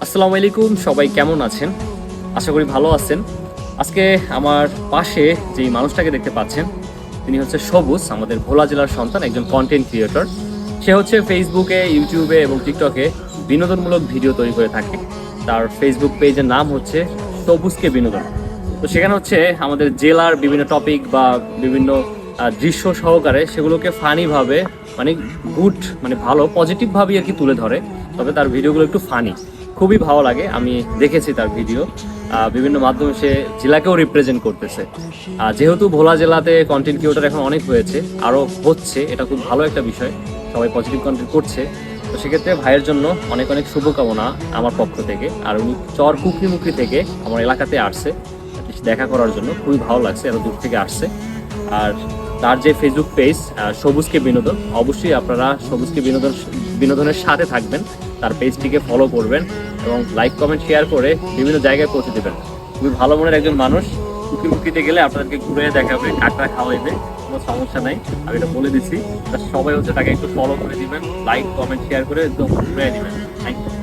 আসসালামু আলাইকুম, সবাই কেমন আছেন? আশা করি ভালো আছেন। আজকে আমার পাশে যেই মানুষটাকে দেখতে পাচ্ছেন, তিনি হচ্ছে সবুজ, আমাদের ভোলা জেলার সন্তান, একজন কন্টেন্ট ক্রিয়েটর। সে হচ্ছে ফেসবুকে, ইউটিউবে এবং টিকটকে বিনোদনমূলক ভিডিও তৈরি করে থাকে। তার ফেসবুক পেজের নাম হচ্ছে সবুজকে বিনোদন। তো সেখানে হচ্ছে আমাদের জেলার বিভিন্ন টপিক বা বিভিন্ন দৃশ্য সহকারে সেগুলোকে ফানিভাবে, মানে গুড, মানে ভালো পজিটিভভাবে আর কি তুলে ধরে। তবে তার ভিডিওগুলো একটু ফানি, খুবই ভালো লাগে। আমি দেখেছি তার ভিডিও, বিভিন্ন মাধ্যমে সে জেলাকেও রিপ্রেজেন্ট করতেছে। যেহেতু ভোলা জেলাতে কন্টেন্ট ক্রিয়েটর এখন অনেক হয়েছে, আরও হচ্ছে, এটা খুব ভালো একটা বিষয়। সবাই পজিটিভ কন্টেন্ট করছে। তো সেক্ষেত্রে ভাইয়ের জন্য অনেক অনেক শুভকামনা আমার পক্ষ থেকে। আর উনি চর কুকরিমুখী থেকে আমার এলাকাতে আসছে দেখা করার জন্য, খুবই ভালো লাগছে, এত দূর থেকে আসছে। আর তার যে ফেসবুক পেজ সবুজকে বিনোদন, অবশ্যই আপনারা সবুজকে বিনোদনের সাথে থাকবেন, তার পেজটিকে ফলো করবেন এবং লাইক কমেন্ট শেয়ার করে বিভিন্ন জায়গায় পৌঁছে দেবেন। খুবই ভালো মনের একজন মানুষ। কুকিমুকিতে গেলে আপনাদেরকে ঘুরে দেখাবে, কাঁকড়া খাওয়াইবে, কোনো সমস্যা নাই, আমি এটা বলে দিচ্ছি। সবাই হচ্ছে তাকে একটু ফলো করে দিবেন, লাইক কমেন্ট শেয়ার করে একদম ঘুরে দিবেন। Thank you.